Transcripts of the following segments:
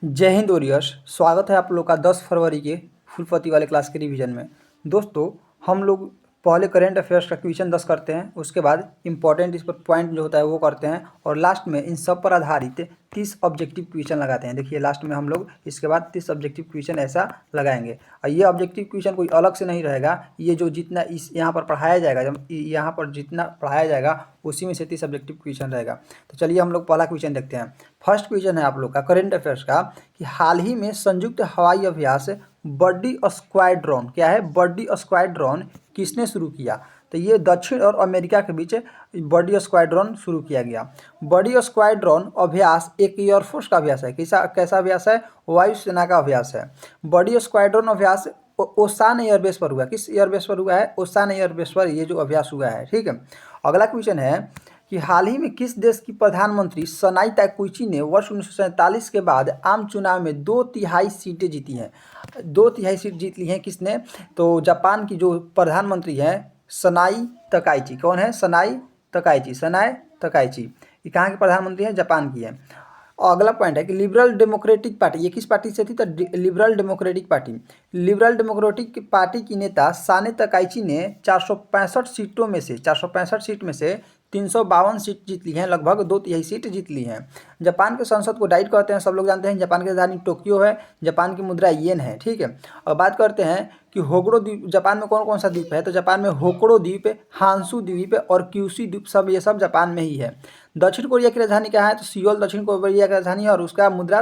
जय हिंद वॉरियर्स। स्वागत है आप लोग का 10 फरवरी के फुल पति वाले क्लास के रिवीजन में। दोस्तों, हम लोग पहले करेंट अफेयर्स का क्वेश्चन 10 करते हैं, उसके बाद इंपॉर्टेंट इस पर पॉइंट जो होता है वो करते हैं, और लास्ट में इन सब पर आधारित 30 ऑब्जेक्टिव क्वेश्चन लगाते हैं। देखिए, लास्ट में हम लोग इसके बाद 30 ऑब्जेक्टिव क्वेश्चन ऐसा लगाएंगे। और ये ऑब्जेक्टिव क्वेश्चन कोई अलग से नहीं रहेगा, ये जो जितना इस यहाँ पर पढ़ाया जाएगा, जब यहाँ पर जितना पढ़ाया जाएगा उसी में से 30 ऑब्जेक्टिव क्वेश्चन रहेगा। तो चलिए हम लोग पहला क्वेश्चन देखते हैं। फर्स्ट क्वेश्चन है आप लोग का करेंट अफेयर्स का कि हाल ही में संयुक्त हवाई अभ्यास बर्डी स्क्वाड्रॉन, क्या है बर्डी स्क्वाड्रॉन, किसने शुरू किया? तो ये दक्षिण और अमेरिका के बीच बर्डी स्क्वाड्रॉन शुरू किया गया। बर्डी स्क्वाड्रॉन अभ्यास एक एयरफोर्स का अभ्यास है। कैसा अभ्यास है? वायुसेना का अभ्यास है। बर्डी स्क्वाड्रॉन अभ्यास ओसान एयरबेस पर हुआ। किस एयरबेस पर हुआ है? ओसान एयरबेस पर ये जो अभ्यास हुआ है। ठीक है, अगला क्वेश्चन है कि हाल ही में किस देश की प्रधानमंत्री सनाई ताकुची ने वर्ष 1947 के बाद आम चुनाव में 2/3 सीटें जीती हैं? 2/3 सीट जीत ली हैं किसने? तो जापान की जो प्रधानमंत्री हैं सनाई तकाइची। कौन है? सनाई तकाइची। सनाई तकाइची ये कहाँ की प्रधानमंत्री है? जापान की है। और अगला पॉइंट है कि लिबरल डेमोक्रेटिक पार्टी, ये किस पार्टी से थी? तो liberal democratic party. Liberal democratic party की नेता साने तकाइची ने 465 सीट में से 352 सीट जीत ली हैं, लगभग 2/3 सीट जीत ली हैं। जापान के संसद को डाइट कहते हैं, सब लोग जानते हैं। जापान की राजधानी टोक्यो है, जापान की मुद्रा येन है। ठीक है, और बात करते हैं कि होकड़ो द्वीप, जापान में कौन कौन सा द्वीप है? तो जापान में होकड़ो द्वीप, हांसू द्वीप और क्यूशी द्वीप, सब ये सब जापान में ही है। दक्षिण कोरिया की राजधानी क्या है? तो सियोल दक्षिण कोरिया की राजधानी है, और उसका मुद्रा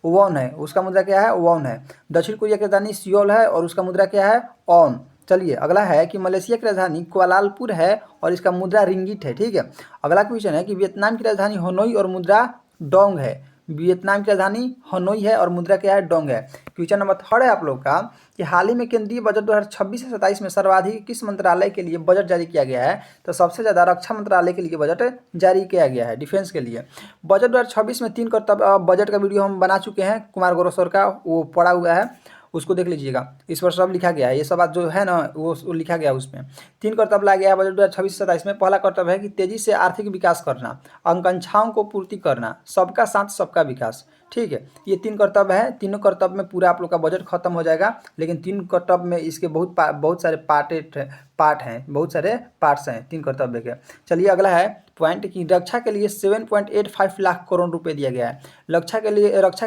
वॉन है। उसका मुद्रा क्या है? वॉन है। दक्षिण कोरिया की राजधानी सियोल है और उसका मुद्रा क्या है? ऑन। चलिए, अगला है कि मलेशिया की राजधानी कुआलालंपुर है और इसका मुद्रा रिंगिट है। ठीक है, अगला क्वेश्चन है कि वियतनाम की राजधानी हनोई और मुद्रा डोंग है। वियतनाम की राजधानी हनोई है और मुद्रा क्या है? डोंग है। क्वेश्चन नंबर 3 है आप लोग का कि हाल ही में केंद्रीय बजट 2026 से 27 में सर्वाधिक किस मंत्रालय के लिए बजट जारी किया गया है? तो सबसे ज़्यादा रक्षा मंत्रालय के लिए बजट जारी किया गया है, डिफेंस के लिए। बजट 2026 में 3 कर्तव्य बजट का वीडियो हम बना चुके हैं, कुमार गौरव का, वो पड़ा हुआ है, उसको देख लीजिएगा। इस पर सब लिखा गया है, ये सब बात जो है ना वो लिखा गया है उसमें। 3 कर्तव्य लाया गया है बजट 2026-27 में। पहला कर्तव्य है कि तेजी से आर्थिक विकास करना, आकांक्षाओं को पूर्ति करना, सबका साथ सबका विकास। ठीक है, ये 3 कर्तव्य है। तीनों कर्तव्य में पूरा आप लोग का बजट खत्म हो जाएगा, लेकिन 3 कर्तव्य में इसके बहुत सारे पार्ट हैं, बहुत सारे पार्ट्स हैं 3 कर्तव्य के। चलिए, अगला है पॉइंट कि रक्षा के लिए 7.85 लाख करोड़ रुपए दिया गया है। रक्षा के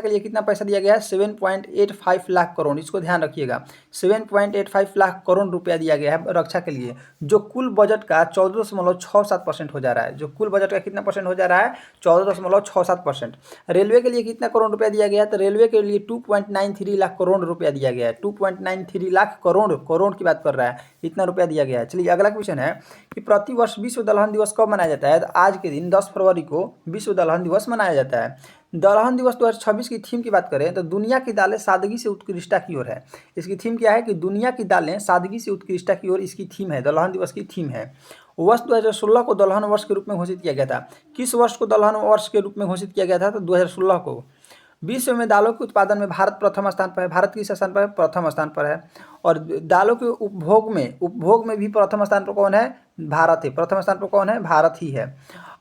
लिए कितना पैसा दिया गया है? 7.85 लाख करोड़, इसको ध्यान रखिएगा। 7.85 लाख करोड़ रुपया दिया गया है रक्षा के लिए, जो कुल बजट का 14.67% हो जा रहा है। जो कुल बजट का कितना परसेंट हो जा रहा है? 14.67%। रेलवे के लिए कितना करोड़ रुपया दिया गया है? तो रेलवे के लिए 2.93 लाख करोड़ रुपया दिया गया है। 2.93 लाख करोड़ की बात कर रहा है, इतना रुपया दिया गया है। चलिए, अगला क्वेश्चन है कि प्रतिवर्ष विश्व दलहन दिवस कब मनाया जाता है? तो आज के दिन 10 फरवरी को विश्व दलहन दिवस मनाया जाता है। दलहन दिवस 2026 की थीम की बात करें तो दुनिया की दालें सादगी से उत्कृष्टता की ओर है। इसकी थीम क्या है? कि दुनिया की दालें सादगी से उत्कृष्टता की ओर, इसकी थीम है, दलहन दिवस की थीम है। वर्ष 2016 को दलहन वर्ष के रूप में घोषित किया गया था। किस वर्ष को दलहन वर्ष के रूप में घोषित किया गया था? तो 2016 को। विश्व में दालों के उत्पादन में भारत प्रथम स्थान पर है। भारत किस स्थान पर है? प्रथम स्थान पर है। और दालों के उपभोग में भी प्रथम स्थान पर कौन है? भारत है। प्रथम स्थान पर कौन है? भारत ही है।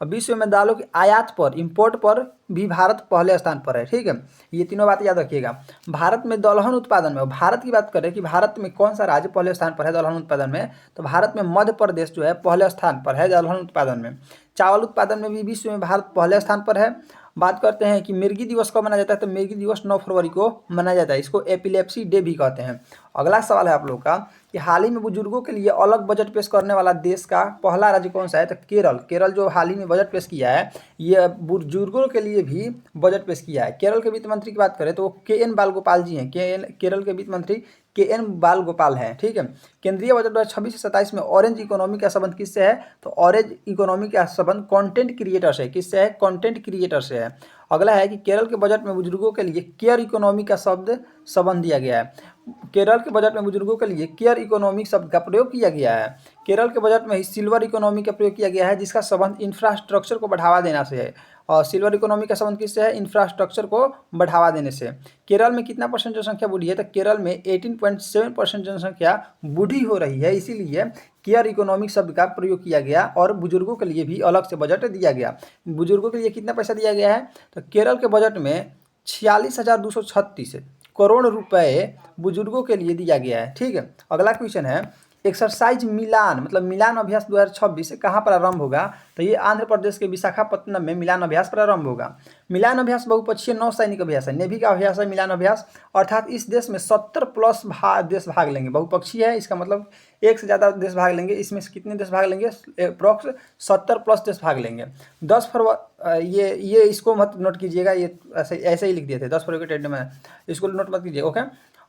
और विश्व में दालों की आयात पर, इंपोर्ट पर भी भारत पहले स्थान पर है। ठीक है, ये तीनों बातें याद रखिएगा। भारत में दलहन उत्पादन में, भारत की बात करें कि भारत में कौन सा राज्य पहले स्थान पर है दलहन उत्पादन में, तो भारत में मध्य प्रदेश जो है पहले स्थान पर है दलहन उत्पादन में। चावल उत्पादन में भी विश्व में भारत पहले स्थान पर है। बात करते हैं कि मिर्गी दिवस कब मनाया जाता है? तो मिर्गी दिवस 9 फरवरी को मनाया जाता है, इसको एपिलेप्सी डे भी कहते हैं। अगला सवाल है आप लोग का कि हाल ही में बुजुर्गों के लिए अलग बजट पेश करने वाला देश का पहला राज्य कौन सा है? तो केरल। केरल जो हाल ही में बजट पेश किया है, ये बुजुर्गों के लिए भी बजट पेश किया है। केरल के वित्त मंत्री की बात करें तो वो के.एन. बालगोपाल जी हैं। केरल के वित्त मंत्री के.एन. बालगोपाल हैं। ठीक है, केंद्रीय बजट 2026 से 27 में ऑरेंज इकोनॉमी का संबंध किससे है? तो ऑरेंज इकोनॉमी का संबंध कंटेंट क्रिएटर से। किससे है? कंटेंट क्रिएटर से है। अगला है कि केरल के बजट में बुजुर्गों के लिए केयर इकोनॉमी का संबंध दिया गया है। केरल के बजट में बुजुर्गों के लिए केयर इकोनॉमी शब्द का प्रयोग किया गया है। केरल के बजट में ही सिल्वर इकोनॉमी का प्रयोग किया गया है, जिसका संबंध इंफ्रास्ट्रक्चर को बढ़ावा देना से है। और सिल्वर इकोनॉमी का संबंध किससे है? इंफ्रास्ट्रक्चर को बढ़ावा देने से। केरल में कितना परसेंट जनसंख्या बूढ़ी है? तो केरल में 18.7% जनसंख्या बूढ़ी हो रही है, इसीलिए केयर इकोनॉमिक शब्द का प्रयोग किया गया और बुजुर्गों के लिए भी अलग से बजट दिया गया। बुजुर्गों के लिए कितना पैसा दिया गया है? तो केरल के बजट में 46,236 करोड़ रुपए बुजुर्गों के लिए दिया गया है। ठीक है, अगला क्वेश्चन है एक्सरसाइज मिलान मतलब मिलान अभ्यास 2026 कहाँ प्रारंभ होगा? तो ये आंध्र प्रदेश के विशाखापट्टनम में मिलान अभ्यास प्रारंभ होगा। मिलान अभ्यास बहुपक्षीय नौसैनिक अभ्यास है, नेवी का अभ्यास है मिलान अभ्यास, अर्थात इस देश में 70 प्लस देश भाग लेंगे। बहुपक्षीय है, इसका मतलब एक से ज़्यादा देश भाग लेंगे। इसमें से कितने देश भाग लेंगे? अप्रॉक्स 70 प्लस देश भाग लेंगे। 10 फरवरी ये इसको मत नोट कीजिएगा, ये ऐसे ही लिख दिए थे 10 फरवरी के डेट में, इसको नोट मत कीजिएगा। ओके,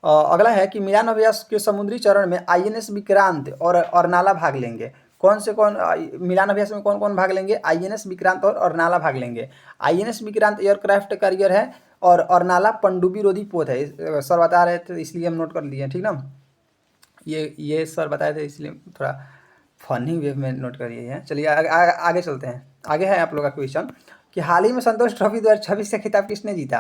अगला है कि मिलान अभ्यास के समुद्री चरण में आईएनएस विक्रांत और अर्नाला भाग लेंगे। कौन से कौन मिलान अभ्यास में कौन कौन भाग लेंगे? आईएनएस विक्रांत और अर्नाला भाग लेंगे। आईएनएस विक्रांत एयरक्राफ्ट कैरियर है और अर्नाला पनडुब्बी रोधी पोत है। सर बता रहे थे इसलिए हम नोट कर लिए, ठीक ना। ये सर बताए थे इसलिए थोड़ा फनी वे में नोट करिए हैं। चलिए आगे चलते हैं। आगे है आप लोग का क्वेश्चन कि हाल ही में संतोष ट्रॉफी 2026 का खिताब किसने जीता?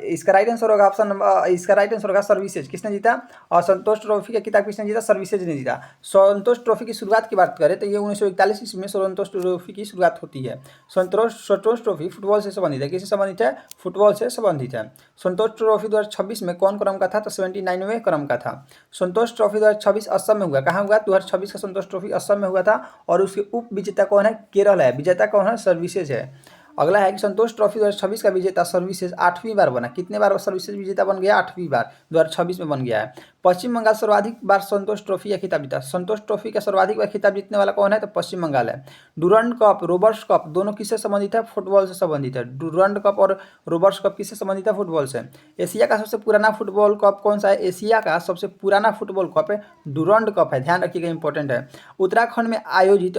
इसका राइट आंसर होगा ऑप्शन नंबर, इसका राइट आंसर होगा सर्विसेज। किसने जीता? और संतोष ट्रॉफी का खिताब किसने जीता? सर्विसेज ने जीता। संतोष ट्रॉफी की शुरुआत की बात करें तो ये 1941 ईस्वी में संतोष ट्रॉफी की शुरुआत होती है। संतोष ट्रॉफी फुटबॉल से संबंधित है। किससे संबंधित है? फुटबॉल से संबंधित है। संतोष ट्रॉफी 2026 में कौन क्रम का था? तो 79वें क्रम का था। संतोष ट्रॉफी 2026 असम में हुआ। कहाँ हुआ? 2026 का संतोष ट्रॉफी असम में हुआ था और उसके उप विजेता कौन है? केरल है। विजेता कौन है? सर्विसेज है। अगला है कि संतोष ट्रॉफी 2026 का विजेता सर्विसेज 8वीं बार बना। कितने बार सर्विसेज विजेता बन गया? 8वीं बार 2026 में बन गया है। पश्चिम बंगाल सर्वाधिक बार संतोष ट्रॉफी का खिताब जीता। संतोष ट्रॉफी का सर्वाधिक बार खिताब जीतने वाला कौन है? तो पश्चिम बंगाल है। डुरंड कप, रोबर्ट्स कप दोनों किससे संबंधित है? फुटबॉल से संबंधित है। डुरंड कप और रोबर्ट्स कप किससे संबंधित है? फुटबॉल से। एशिया का सबसे पुराना फुटबॉल कप कौन सा है? एशिया का सबसे पुराना फुटबॉल कप है डुरंड कप है, ध्यान रखिएगा, इंपॉर्टेंट है। उत्तराखंड में आयोजित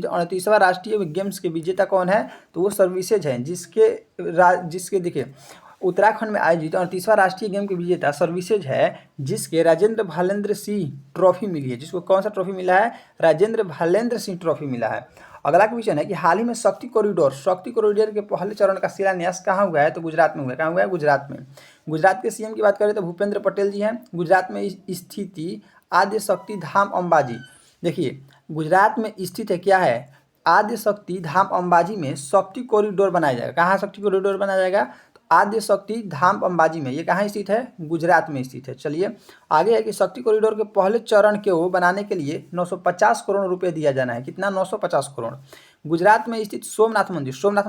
38वां राष्ट्रीय गेम्स के विजेता कौन है? तो वो सर्विसेज है। जिसके देखिए उत्तराखंड में आयोजित 38वां राष्ट्रीय गेम के विजेता सर्विसेज है, जिसके राजेंद्र भालेंद्र सिंह ट्रॉफी मिली है। जिसको कौन सा ट्रॉफी मिला है? राजेंद्र भालेंद्र सिंह ट्रॉफी मिला है। अगला क्वेश्चन है कि हाल ही में शक्ति कॉरिडोर के पहले चरण का शिलान्यास कहाँ हुआ है? तो गुजरात में हुआ है। कहाँ हुआ है? गुजरात में। गुजरात के सीएम की बात करें तो भूपेंद्र पटेल जी हैं। गुजरात में स्थिति आद्य शक्ति धाम अंबाजी। देखिए गुजरात में स्थित है, क्या है? आद्य शक्ति धाम अंबाजी में शक्ति कॉरिडोर बनाया जाएगा। कहाँ शक्ति कॉरिडोर बनाया जाएगा? तो आद्य शक्ति धाम अंबाजी में। ये कहाँ स्थित है? गुजरात में स्थित है। चलिए आगे है कि शक्ति कॉरिडोर के पहले चरण को बनाने के लिए 950 करोड़ रुपए दिया जाना है। कितना? 950 करोड़। गुजरात में स्थित सोमनाथ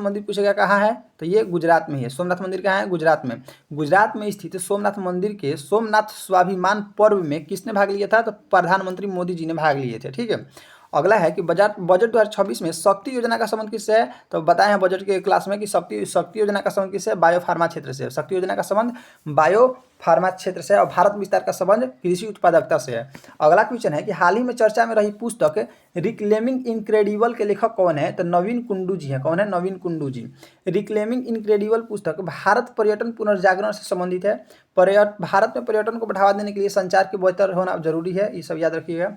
मंदिर पूछेगा कहाँ है? तो ये गुजरात में ही है। सोमनाथ मंदिर कहाँ है? गुजरात में। गुजरात में स्थित सोमनाथ मंदिर के सोमनाथ स्वाभिमान पर्व में किसने भाग लिया था? तो प्रधानमंत्री मोदी जी ने भाग लिए थे। ठीक है। अगला है कि बजट 2026 में शक्ति योजना का संबंध किससे है? तो बताए हैं बजट के क्लास में कि शक्ति योजना का संबंध किससे है? बायो फार्मा क्षेत्र से। शक्ति योजना का संबंध बायो फार्मा क्षेत्र से और भारत विस्तार का संबंध कृषि उत्पादकता से है। अगला क्वेश्चन है कि हाल ही में चर्चा में रही पुस्तक रिक्लेमिंग इनक्रेडिबल के लेखक कौन है? तो नवीन कुंडू जी हैं। कौन है? नवीन कुंडू जी। रिक्लेमिंग इनक्रेडिबल पुस्तक भारत पर्यटन पुनर्जागरण से संबंधित है। भारत में पर्यटन को बढ़ावा देने के लिए संचार की बेहतर होना जरूरी है, ये सब याद रखिएगा।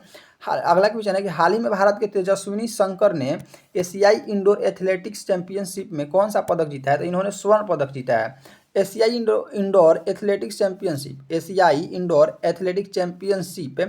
अगला क्वेश्चन है कि हाल ही में भारत के तेजस्विनी शंकर ने एशियाई इंडोर एथलेटिक्स चैंपियनशिप में कौन सा पदक जीता है? तो इन्होंने स्वर्ण पदक जीता है। एशियाई इंडोर एथलेटिक्स चैंपियनशिप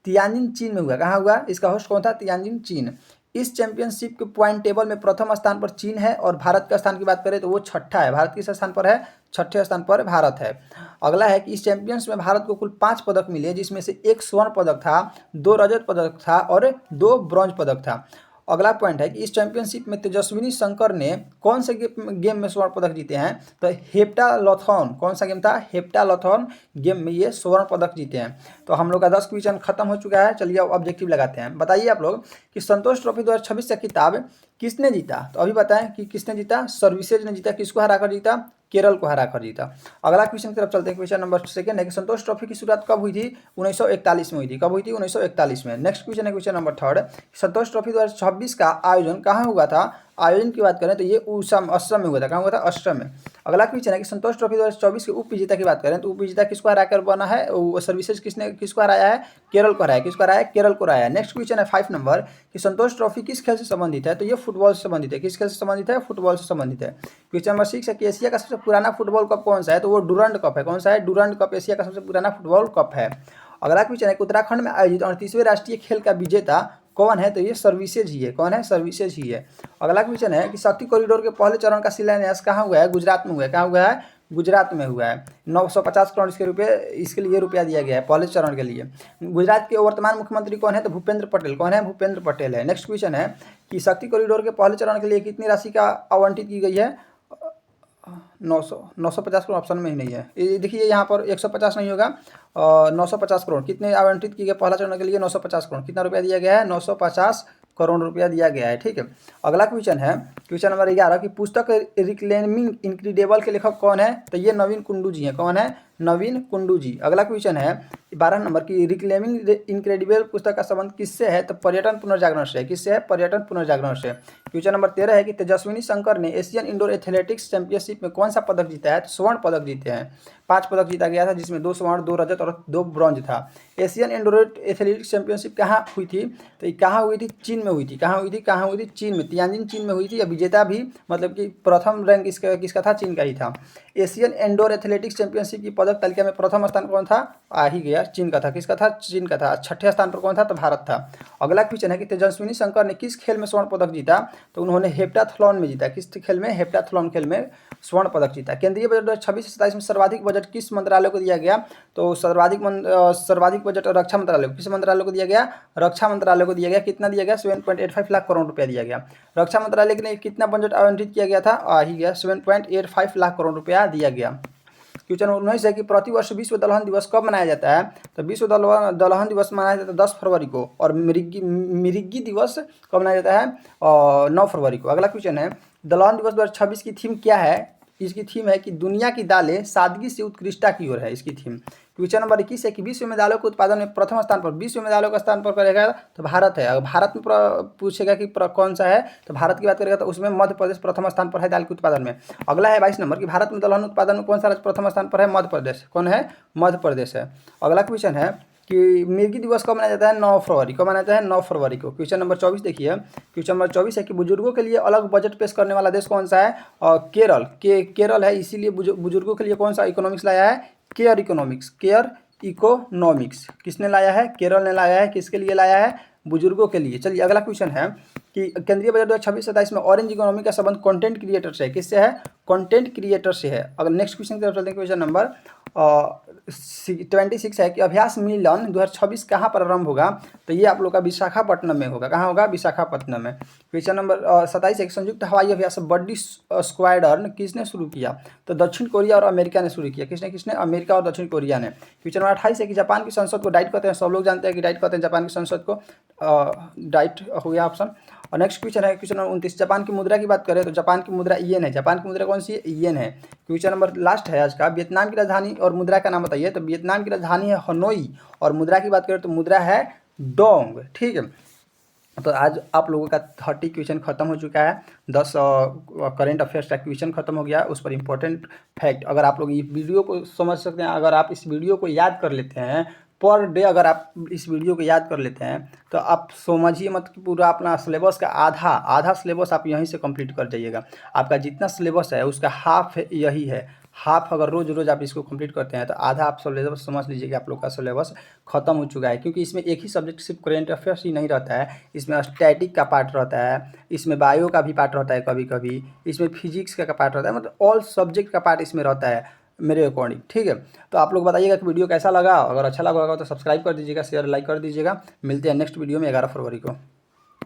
तियानजिन चीन में हुआ। कहाँ हुआ? इसका होस्ट कौन था? तियानजिन चीन। इस चैंपियनशिप के पॉइंट टेबल में प्रथम स्थान पर चीन है और भारत का स्थान की बात करें तो वो छठा है। भारत किस स्थान पर है? छठे स्थान पर भारत है। अगला है कि इस चैंपियंस में भारत को कुल 5 पदक मिले, जिसमें से 1 स्वर्ण पदक था, 2 रजत पदक था और 2 ब्रॉन्ज पदक था। अगला पॉइंट है कि इस चैंपियनशिप में तेजस्विनी शंकर ने कौन से गेम में स्वर्ण पदक जीते हैं? तो हेप्टालॉथन। कौन सा गेम था? हेप्टालॉथन गेम में ये स्वर्ण पदक जीते हैं। तो हम लोग का 10 क्वेश्चन खत्म हो चुका है। चलिए अब ऑब्जेक्टिव लगाते हैं। बताइए आप लोग कि संतोष ट्रॉफी 2026 का खिताब किसने जीता? तो अभी बताएं कि किसने जीता? सर्विसेज ने जीता। किसको हराकर जीता? केरल को हराकर जीता। अगला क्वेश्चन की तरफ चलते हैं। क्वेश्चन नंबर 2 है कि संतोष ट्रॉफी की शुरुआत कब हुई थी? 1941 में हुई थी। कब हुई थी? 1941 में। नेक्स्ट क्वेश्चन है क्वेश्चन नंबर 3, संतोष ट्रॉफी 2026 का आयोजन कहाँ हुआ था? आयोजन की बात करें तो ये असम में हुआ था। कहाँ हुआ था? असम में। अगला क्वेश्चन है कि संतोष ट्रॉफी 2024 के उप विजेता की बात करें तो उप विजेता किसको हराकर बना है? सर्विसेज किसको हराया है? केरल को हराया। किसको हराया? केरल को हराया। नेक्स्ट क्वेश्चन है 5 नंबर कि संतोष ट्रॉफी किस खेल से संबंधित है? तो ये फुटबॉल से संबंधित है। किस खेल से संबंधित है? फुटबॉल से संबंधित है। क्वेश्चन नंबर 6 है कि एशिया का सबसे पुराना फुटबॉल कप कौन सा है? तो वो डुरंड कप है। कौन सा है? डुरंड कप एशिया का सबसे पुराना फुटबॉल कप है। अगला क्वेश्चन है कि उत्तराखंड में आयोजित 38वें राष्ट्रीय खेल का विजेता कौन है? तो ये सर्विसेज ही है। कौन है? सर्विसेज ही है। अगला क्वेश्चन है कि शक्ति कॉरिडोर के पहले चरण का शिलान्यास कहाँ हुआ है? गुजरात में हुआ है। कहाँ हुआ है? गुजरात में हुआ है। 950 करोड़ इसके लिए रुपया दिया गया है पहले चरण के लिए। गुजरात के वर्तमान मुख्यमंत्री कौन है? तो भूपेंद्र पटेल। कौन है? भूपेंद्र पटेल है। नेक्स्ट क्वेश्चन है कि शक्ति कॉरिडोर के पहले चरण के लिए कितनी राशि का आवंटित की गई है? 950 करोड़ ऑप्शन में ही नहीं है। ये देखिए यहाँ पर 150 नहीं होगा, 950 करोड़। कितने आवंटित किए गए पहला चरण के लिए? 950 करोड़। कितना रुपया दिया गया है? 950 करोड़ रुपया दिया गया है। ठीक है। अगला क्वेश्चन है क्वेश्चन नंबर 11 की पुस्तक रिक्लेमिंग इनक्रेडिबल के लेखक कौन है? तो ये नवीन कुंडू जी हैं। कौन है? नवीन कुंडू जी। अगला क्वेश्चन है 12 नंबर की रिक्लेमिंग इनक्रेडिबल पुस्तक का संबंध किससे है? तो पर्यटन पुनर्जागरण से है। किससे है? पर्यटन पुनर्जागरण से। क्वेश्चन नंबर 13 है कि तेजस्विनी शंकर ने एशियन इंडोर एथलेटिक्स चैंपियनशिप में कौन सा पदक जीता है? तो स्वर्ण पदक जीते हैं। 5 पदक जीता गया था, जिसमें 2 स्वर्ण, 2 रजत और 2 ब्रॉन्ज था। एशियन इंडोर एथलेटिक्स चैंपियनशिप कहाँ हुई थी? तो कहाँ हुई थी? चीन में हुई थी। कहाँ हुई थी? कहाँ हुई थी? चीन में। तियानजिन चीन में हुई थी। विजेता भी मतलब कि प्रथम रैंक किसका था? चीन का ही था। एशियन इंडोर एथलेटिक्स चैंपियनशिप की पदक तालिका में प्रथम स्थान कौन था? आ ही गया, चीन का था। किसका था? चीन का था। छठे स्थान पर कौन था? तो भारत था। अगला क्वेश्चन है कि तेजस्विनी शंकर ने किस खेल में स्वर्ण पदक जीता? तो उन्होंने हेप्टाथलॉन में जीता। किस खेल में? हेप्टाथलॉन खेल में स्वर्ण पदक जीता। केंद्रीय बजट 2026-27 में सर्वाधिक बजट किस मंत्रालय को दिया गया? तो सर्वाधिक बजट रक्षा मंत्रालय को। किस मंत्रालय को दिया गया? रक्षा मंत्रालय को दिया गया। कितना दिया गया? 7.85 लाख करोड़ रुपया दिया गया। रक्षा मंत्रालय के लिए कितना बजट आवंटित किया गया था? आ ही गया, 7.85 लाख करोड़ रुपया दिया गया। क्वेश्चन 19 है कि प्रतिवर्ष विश्व दलहन दिवस कब मनाया जाता है? तो विश्व दलहन दिवस मनाया जाता है 10 फरवरी को। और मिरिगी दिवस कब मनाया जाता है? 9 फरवरी को। अगला क्वेश्चन है दलहन दिवस 2026 की थीम क्या है? इसकी थीम है कि दुनिया की दालें सादगी से उत्कृष्टता की ओर है। इसकी थीम। क्वेश्चन नंबर 21 है कि विश्व में दालों के उत्पादन में प्रथम स्थान पर, विश्व में दालों का स्थान पर करेगा तो भारत है। अगर भारत में पूछेगा कि कौन सा है, तो भारत की बात करेगा तो उसमें मध्य प्रदेश प्रथम स्थान पर है दाल के उत्पादन में। अगला है 22 नंबर कि भारत में दलहन उत्पादन में कौन सा राज्य प्रथम स्थान पर है? मध्य प्रदेश। कौन है? मध्य प्रदेश है। अगला क्वेश्चन है कि मिर्गी दिवस कब मनाया जाता है? 9 फरवरी को मनाया जाता है। 9 फरवरी को। क्वेश्चन नंबर 24 देखिए। क्वेश्चन नंबर 24 है कि बुजुर्गों के लिए अलग बजट पेश करने वाला देश कौन सा है? और केरल है। इसीलिए बुजुर्गों के लिए कौन सा इकोनॉमिक्स लाया है? Care economics. केयर इकोनॉमिक्स किसने लाया है? केरल ने लाया है। किसके लिए लाया है? बुजुर्गों के लिए। चलिए अगला क्वेश्चन है कि केंद्रीय बजट 2026-27 में ऑरेंज इकोनॉमी का संबंध कंटेंट क्रिएटर से है। किससे है? कंटेंट क्रिएटर से है। अगर नेक्स्ट क्वेश्चन की तरफ चलते हैं, क्वेश्चन नंबर 26 है कि अभ्यास मिलन 2026 कहाँ प्रारंभ होगा? तो ये आप लोग का विशाखापट्टनम में होगा। कहाँ होगा? विशाखापट्टनम में। क्वेश्चन नंबर 27 है कि संयुक्त हवाई अभ्यास बड्डी स्क्वाड्रन किसने शुरू किया? तो दक्षिण कोरिया और अमेरिका ने शुरू किया। किसने? अमेरिका और दक्षिण कोरिया ने। क्वेश्चन नंबर 28 है कि जापान की संसद को डाइट कहते हैं। सब लोग जानते हैं कि डाइट कहते हैं जापान की संसद को। डाइट हो गया ऑप्शन। और नेक्स्ट क्वेश्चन है क्वेश्चन नंबर 29, जापान की मुद्रा की बात करें तो जापान की मुद्रा येन है। जापान की मुद्रा कौन सी है? येन है। क्वेश्चन नंबर लास्ट है आज का, वियतनाम की राजधानी और मुद्रा का नाम बताइए। तो वियतनाम की राजधानी है हनोई और मुद्रा की बात करें तो मुद्रा है डोंग। ठीक है। तो आज आप लोगों का 30 क्वेश्चन खत्म हो चुका है। 10 करेंट अफेयर्स का क्वेश्चन खत्म हो गया। उस पर इंपॉर्टेंट फैक्ट अगर आप लोग इस वीडियो को समझ सकते हैं, अगर आप इस वीडियो को याद कर लेते हैं पर डे, अगर आप इस वीडियो को याद कर लेते हैं तो आप समझिए मत कि पूरा अपना सिलेबस का आधा सिलेबस आप यहीं से कंप्लीट कर जाइएगा। आपका जितना सिलेबस है उसका हाफ यही है। हाफ अगर रोज आप इसको कंप्लीट करते हैं तो आधा आप सिलेबस समझ लीजिए कि आप लोग का सिलेबस खत्म हो चुका है। क्योंकि इसमें एक ही सब्जेक्ट सिर्फ करेंट अफेयर्स ही नहीं रहता है, इसमें स्टैटिक का पार्ट रहता है, इसमें बायो का भी पार्ट रहता है, कभी कभी इसमें फिजिक्स का पार्ट रहता है। मतलब ऑल सब्जेक्ट का पार्ट इसमें रहता है मेरे अकॉर्डिंग। ठीक है। तो आप लोग बताइएगा कि वीडियो कैसा लगा। अगर अच्छा लगा होगा तो सब्सक्राइब कर दीजिएगा, शेयर लाइक कर दीजिएगा। मिलते हैं नेक्स्ट वीडियो में 11 फरवरी को।